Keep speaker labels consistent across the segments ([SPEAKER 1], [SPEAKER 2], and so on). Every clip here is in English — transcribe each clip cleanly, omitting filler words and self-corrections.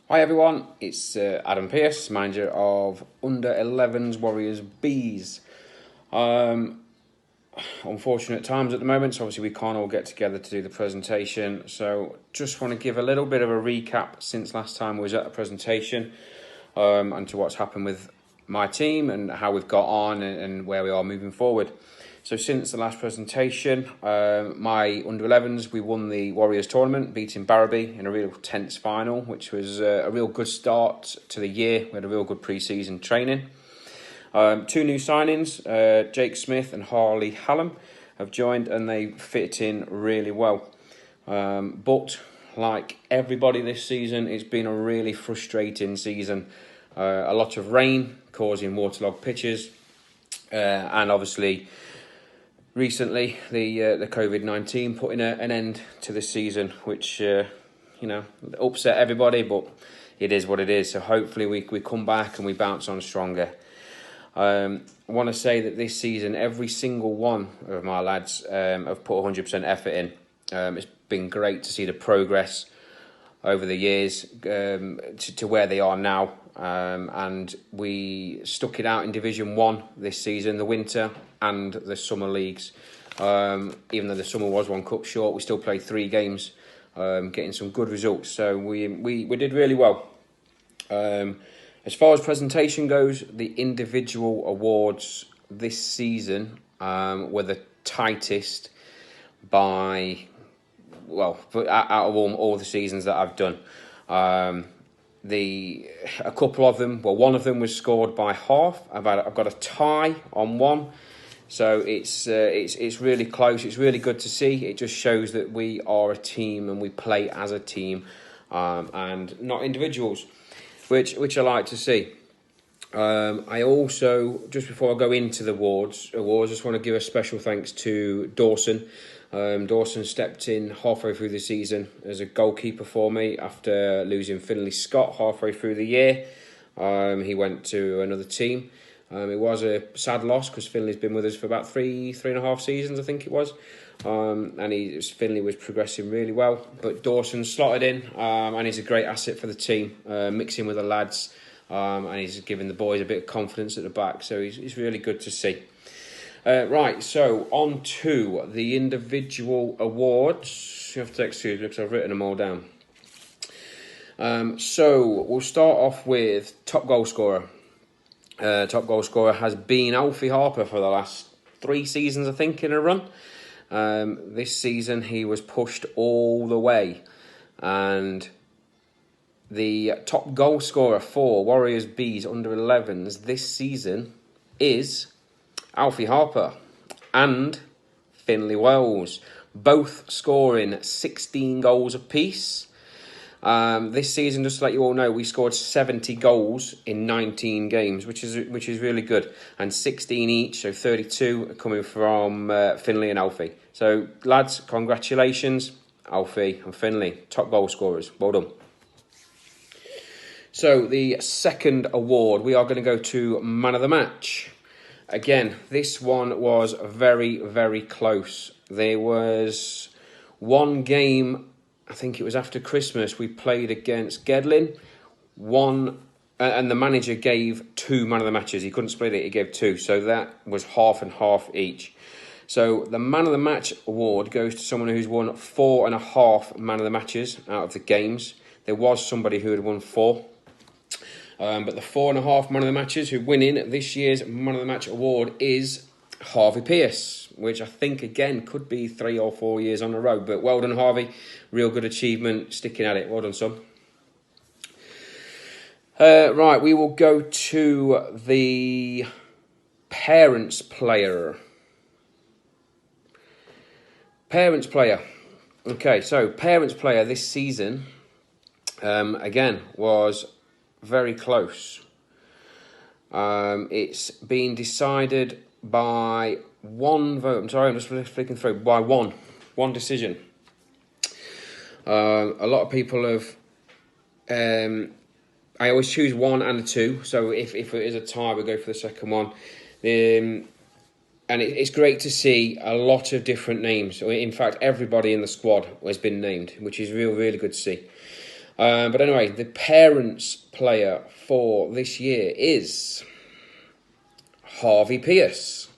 [SPEAKER 1] Hi everyone, it's Adam Pearce, manager of U11’s Warriors Bees. Unfortunate times at the moment, so obviously we can't all get together to do the presentation. So just want to give a little bit of a recap since last time we was at a presentation and to what's happened with my team and how we've got on and where we are moving forward. So since the last presentation, my under-11s, we won the Warriors tournament, beating Barrowby in a real tense final, which was a real good start to the year. We had a real good pre-season training. Two new signings, Jake Smith and Harley Hallam, have joined and they fit in really well. But like everybody this season, it's been a really frustrating season. A lot of rain causing waterlogged pitches, and obviously recently the COVID-19 putting an end to the season, which upset everybody, but it is what it is. So hopefully we come back and we bounce on stronger. I want to say that this season, every single one of my lads have put 100% effort in. It's been great to see the progress over the years to where they are now. And we stuck it out in Division 1 this season, the winter and the summer leagues. Even though the summer was one cup short, we still played 3 games, getting some good results. So we did really well. As far as presentation goes, the individual awards this season were the tightest out of all the seasons that I've done. A couple of them, one of them was scored by half. I've got a tie on one, so it's really close. It's really good to see. It just shows that we are a team and we play as a team, and not individuals, which I like to see. I also, just before I go into the awards, just want to give a special thanks to Dawson. Dawson stepped in halfway through the season as a goalkeeper for me after losing Finley Scott halfway through the year. He went to another team. It was a sad loss because Finley's been with us for about three and a half seasons, I think it was. And Finley was progressing really well. But Dawson slotted in, and he's a great asset for the team, mixing with the lads, and he's giving the boys a bit of confidence at the back. So he's really good to see. Right, so on to the individual awards. You have to excuse me because I've written them all down. So we'll start off with top goal scorer. Top goal scorer has been Alfie Harper for the last 3 seasons, I think, in a run. This season he was pushed all the way, and the top goal scorer for Warriors Bees under-11s this season is Alfie Harper and Finley Wells, both scoring 16 goals apiece. This season, just to let you all know, we scored 70 goals in 19 games, which is really good, and 16 each, so 32 are coming from Finley and Alfie. So lads, congratulations, Alfie and Finley, top goal scorers. Well done. So the second award, we are going to go to man of the match. Again, this one was very, very close. There was one game, I think it was after Christmas, we played against Gedlin. And the manager gave 2 man of the matches. He couldn't split it, he gave 2. So that was half and half each. So the man of the match award goes to someone who's won 4.5 man of the matches out of the games. There was somebody who had won 4. But the 4.5 man of the matches who winning this year's man of the match award is Harvey Pearce, which I think again could be 3 or 4 years on the road. But well done, Harvey. Real good achievement, sticking at it. Well done, son. Right, we will go to the parents player. Parents player. Okay, so parents player this season, again, was very close. It's been decided by one vote. I'm sorry, I'm just flicking through. By one decision. A lot of people have. I always choose 1 and a 2. So if it is a tie, we go for the second one. And it's great to see a lot of different names. In fact, everybody in the squad has been named, which is really good to see. But anyway, the parents player for this year is Harvey Pierce.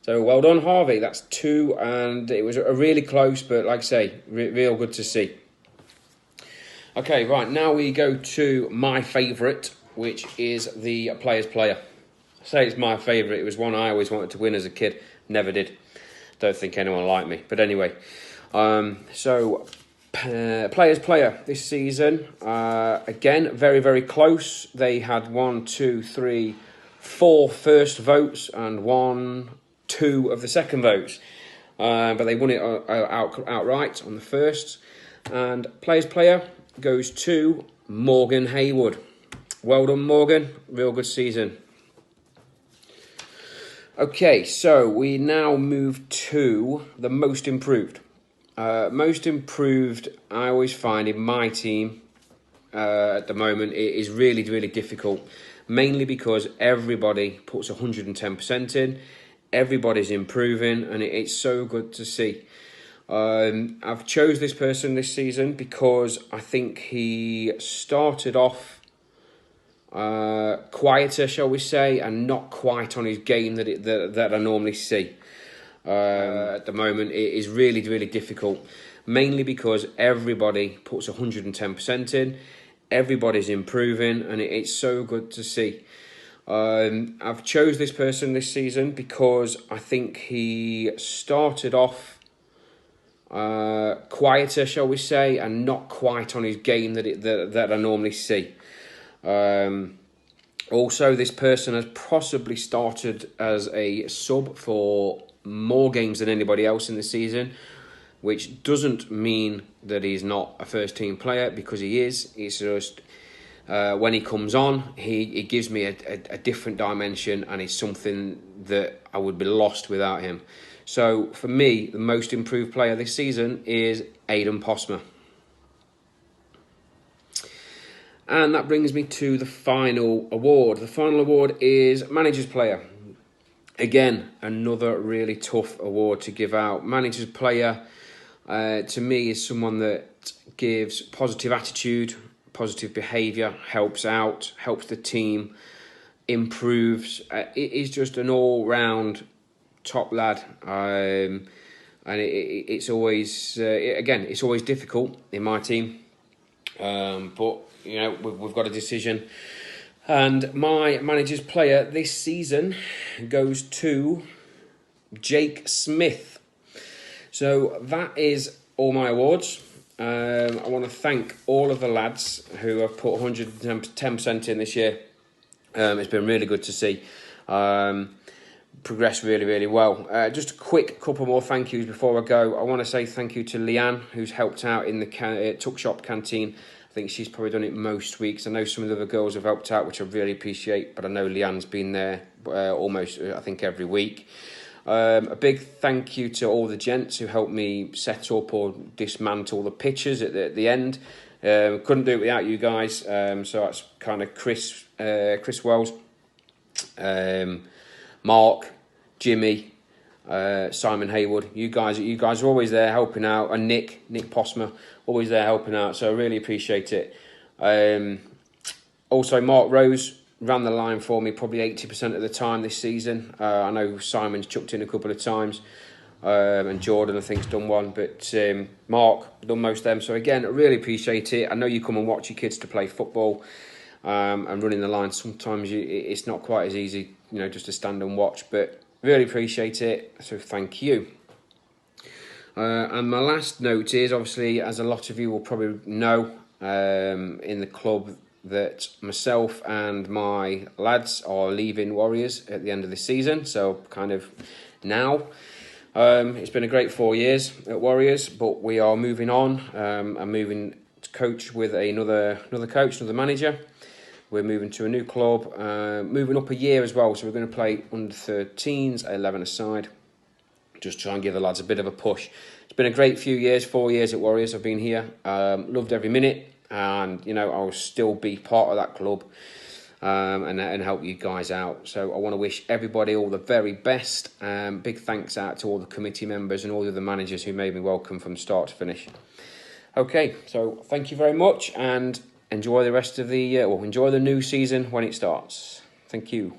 [SPEAKER 1] So well done, Harvey. That's 2, and it was a really close, but like I say, real good to see. Okay, right, now we go to my favourite, which is the player's player. I say it's my favourite. It was one I always wanted to win as a kid. Never did. Don't think anyone liked me. But anyway, player's player this season. Again, very, very close. They had 1, 2, 3, 4 first votes and 2 of the second votes. But they won it outright on the first. And player's player goes to Morgan Haywood. Well done, Morgan. Real good season. Okay, so we now move to the most improved. Most improved, I always find in my team at the moment, it is really, really difficult. Mainly because everybody puts 110% in. Everybody's improving, and it's so good to see. I've chose this person this season because I think he started off quieter, shall we say, and not quite on his game that I normally see. At the moment, it is really, really difficult. Mainly because everybody puts 110% in. Everybody's improving, and it's so good to see. I've chose this person this season because I think he started off quieter, shall we say, and not quite on his game that I normally see. Also, this person has possibly started as a sub for more games than anybody else in the season, which doesn't mean that he's not a first team player, because he is. It's just when he comes on, he gives me a different dimension, and it's something that I would be lost without him. So for me, the most improved player this season is Aidan Posmer. And that brings me to the final award. The final award is Manager's Player. Again, another really tough award to give out. Manager's Player, to me, is someone that gives positive attitude, positive behaviour, helps out, helps the team, improves. It is just an all-round top lad. And it's always, it's always difficult in my team. But, you know, we've got a decision. And my Manager's Player this season goes to Jake Smith. So that is all my awards. I want to thank all of the lads who have put 110% in this year. It's been really good to see. Progress really, really well. Just a quick couple more thank yous before I go. I want to say thank you to Leanne, who's helped out in the Tuck Shop canteen. I think she's probably done it most weeks. I know some of the other girls have helped out, which I really appreciate, but I know Leanne's been there almost, I think, every week. A big thank you to all the gents who helped me set up or dismantle the pitches at the end. Couldn't do it without you guys. So that's kind of Chris Wells, Mark, Jimmy, Simon Haywood. You guys are always there helping out, and Nick Posmer, always there helping out. So I really appreciate it. Also, Mark Rose ran the line for me probably 80% of the time this season. I know Simon's chucked in a couple of times, and Jordan I think's done one, but Mark done most of them. So again, I really appreciate it. I know you come and watch your kids to play football, and running the line. Sometimes it's not quite as easy, you know, just to stand and watch, but really appreciate it. So thank you. And my last note is, obviously, as a lot of you will probably know, in the club, that myself and my lads are leaving Warriors at the end of the season. So kind of now. It's been a great 4 years at Warriors, but we are moving on. I'm moving to coach with another manager. We're moving to a new club, moving up a year as well. So we're going to play under 13s, 11-a-side. Just try and give the lads a bit of a push. It's been a great few years, 4 years at Warriors. I've been here, loved every minute. And, you know, I'll still be part of that club and help you guys out. So I want to wish everybody all the very best. Big thanks out to all the committee members and all the other managers who made me welcome from start to finish. Okay, so thank you very much, and enjoy the rest of the enjoy the new season when it starts. Thank you.